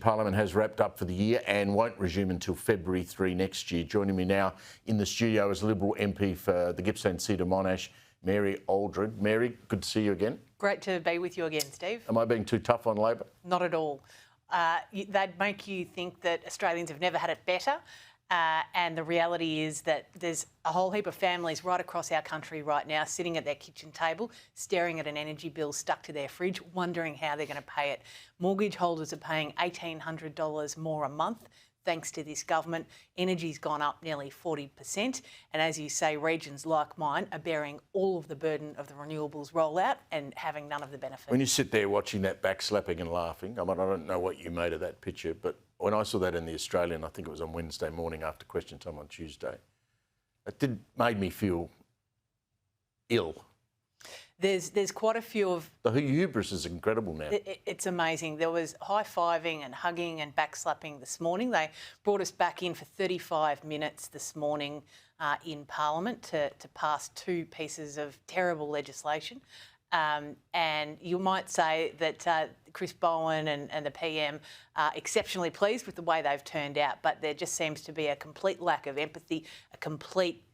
Parliament has wrapped up for the year and won't resume until February 3 next year. Joining me now in the studio is Liberal MP for the Gippsland Seat of Monash, Mary Aldred. Mary, good to see you again. Great to be with you again, Steve. Am I being too tough on Labor? Not at all. They'd make you think that Australians have never had it better. And the reality is that there's a whole heap of families right across our country right now sitting at their kitchen table, staring at an energy bill stuck to their fridge, wondering how they're going to pay it. Mortgage holders are paying $1,800 more a month thanks to this government. Energy's gone up nearly 40%. And as you say, regions like mine are bearing all of the burden of the renewables rollout and having none of the benefit. When you sit there watching that backslapping and laughing, I mean, I don't know what you made of that picture, but when I saw that in the Australian, I think it was on Wednesday morning after question time on Tuesday, it made me feel ill. There's quite a few of... The hubris is incredible now. It's amazing. There was high-fiving and hugging and backslapping this morning. They brought us back in for 35 minutes this morning in Parliament to pass two pieces of terrible legislation. And you might say that Chris Bowen and the PM are exceptionally pleased with the way they've turned out, but there just seems to be a complete lack of empathy, a complete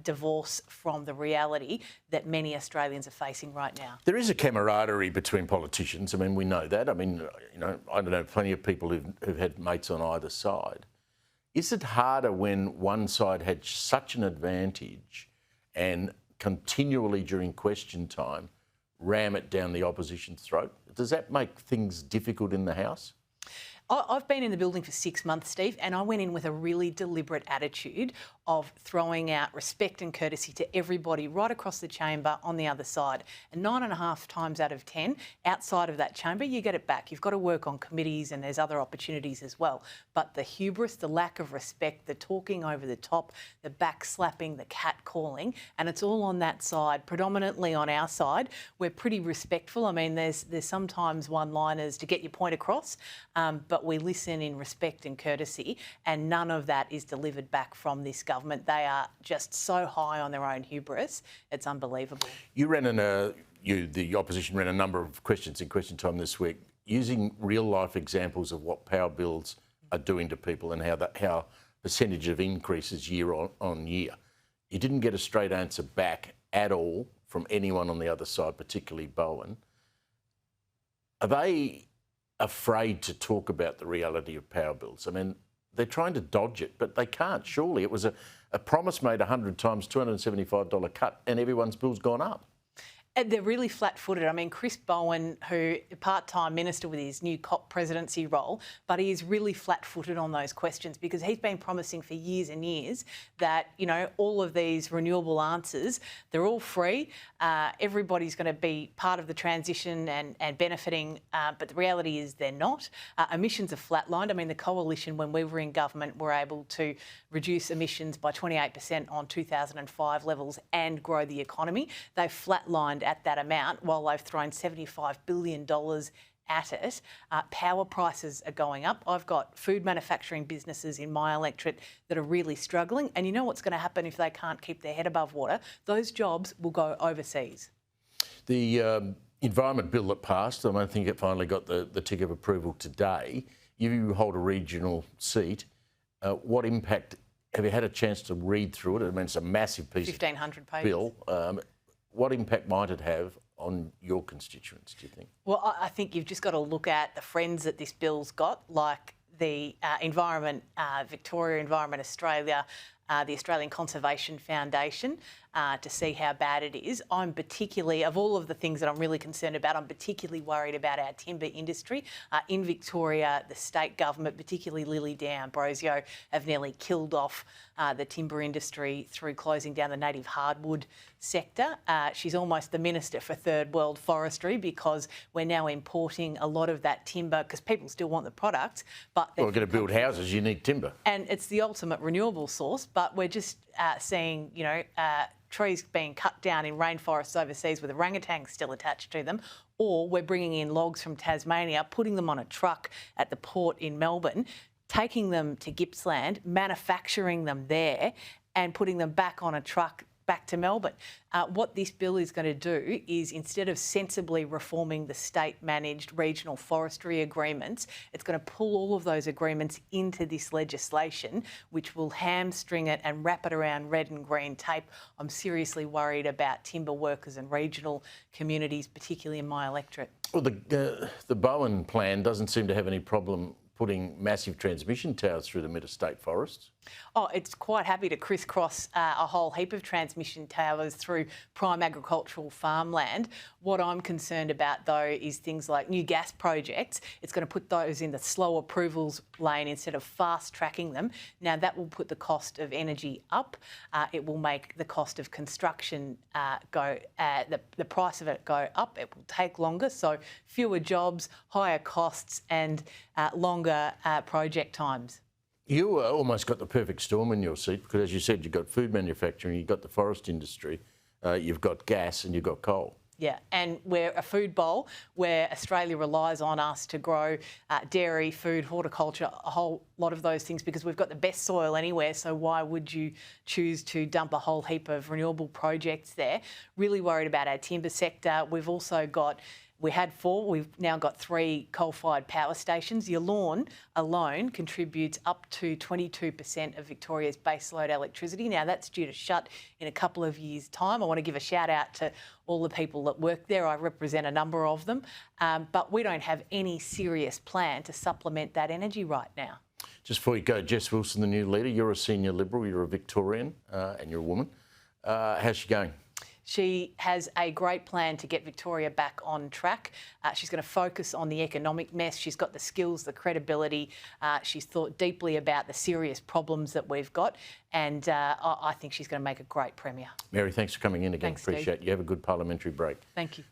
divorce from the reality that many Australians are facing right now. There is a camaraderie between politicians. I mean, we know that. I mean, you know, I know plenty of people who've had mates on either side. Is it harder when one side had such an advantage and continually during question time ram it down the opposition's throat? Does that make things difficult in the House? I've been in the building for 6 months, Steve, and I went in with a really deliberate attitude of throwing out respect and courtesy to everybody right across the chamber on the other side. And 9.5 times out of 10, outside of that chamber, you get it back. You've got to work on committees and there's other opportunities as well. But the hubris, the lack of respect, the talking over the top, the backslapping, the catcalling, and it's all on that side, predominantly on our side. We're pretty respectful. I mean, there's sometimes one-liners to get your point across, but we listen in respect and courtesy, and none of that is delivered back from this government. They are just so high on their own hubris, it's unbelievable. You ran the opposition ran a number of questions in question time this week, using real-life examples of what power bills are doing to people and how percentage of increases year on year. You didn't get a straight answer back at all from anyone on the other side, particularly Bowen. Are they afraid to talk about the reality of power bills? I mean, they're trying to dodge it, but they can't, surely. It was a promise made 100 times, $275 cut, and everyone's bill's gone up. And they're really flat-footed. I mean, Chris Bowen, who part-time minister with his new COP presidency role, but he is really flat-footed on those questions because he's been promising for years and years that, you know, all of these renewable answers, they're all free. Everybody's going to be part of the transition and benefiting, but the reality is they're not. Emissions are flatlined. I mean, the coalition, when we were in government, were able to reduce emissions by 28% on 2005 levels and grow the economy. They've flatlined at that amount while they've thrown $75 billion at it. Power prices are going up. I've got food manufacturing businesses in my electorate that are really struggling. And you know what's going to happen if they can't keep their head above water? Those jobs will go overseas. The environment bill that passed, I think it finally got the tick of approval today. You hold a regional seat. What impact, have you had a chance to read through it? I mean, it's a massive piece 1,500 pages. Bill. What impact might it have on your constituents, do you think? Well, I think you've just got to look at the friends that this bill's got, like the Environment, Victoria, Environment Australia, the Australian Conservation Foundation, to see how bad it is. I'm particularly, of all of the things that I'm really concerned about, I'm particularly worried about our timber industry. In Victoria, the state government, particularly Lily D'Ambrosio, have nearly killed off the timber industry through closing down the native hardwood sector. She's almost the Minister for Third World Forestry because we're now importing a lot of that timber because people still want the product. But well, we're going to build houses, you need timber. And it's the ultimate renewable source, but we're just seeing, you know, trees being cut down in rainforests overseas with orangutans still attached to them, or we're bringing in logs from Tasmania, putting them on a truck at the port in Melbourne, taking them to Gippsland, manufacturing them there and putting them back on a truck back to Melbourne. What this bill is going to do is, instead of sensibly reforming the state-managed regional forestry agreements, it's going to pull all of those agreements into this legislation, which will hamstring it and wrap it around red and green tape. I'm seriously worried about timber workers and regional communities, particularly in my electorate. Well, the Bowen plan doesn't seem to have any problem putting massive transmission towers through the mid-estate forests. Oh, it's quite happy to crisscross a whole heap of transmission towers through prime agricultural farmland. What I'm concerned about, though, is things like new gas projects. It's going to put those in the slow approvals lane instead of fast-tracking them. Now, that will put the cost of energy up. It will make the cost of construction the price of it go up. It will take longer, so fewer jobs, higher costs and longer project times. You almost got the perfect storm in your seat because, as you said, you've got food manufacturing, you've got the forest industry, you've got gas and you've got coal. Yeah, and we're a food bowl where Australia relies on us to grow dairy, food, horticulture, a whole lot of those things because we've got the best soil anywhere, so why would you choose to dump a whole heap of renewable projects there? Really worried about our timber sector. We've also got... We had 4, we've now got 3 coal-fired power stations. Your lawn alone contributes up to 22% of Victoria's baseload electricity. Now, that's due to shut in a couple of years' time. I want to give a shout out to all the people that work there. I represent a number of them. But we don't have any serious plan to supplement that energy right now. Just before you go, Jess Wilson, the new leader, you're a senior Liberal, you're a Victorian and you're a woman. How's she going? She has a great plan to get Victoria back on track. She's going to focus on the economic mess. She's got the skills, the credibility. She's thought deeply about the serious problems that we've got. And I think she's going to make a great Premier. Mary, thanks for coming in again. Thanks, Appreciate it. You have a good parliamentary break. Thank you.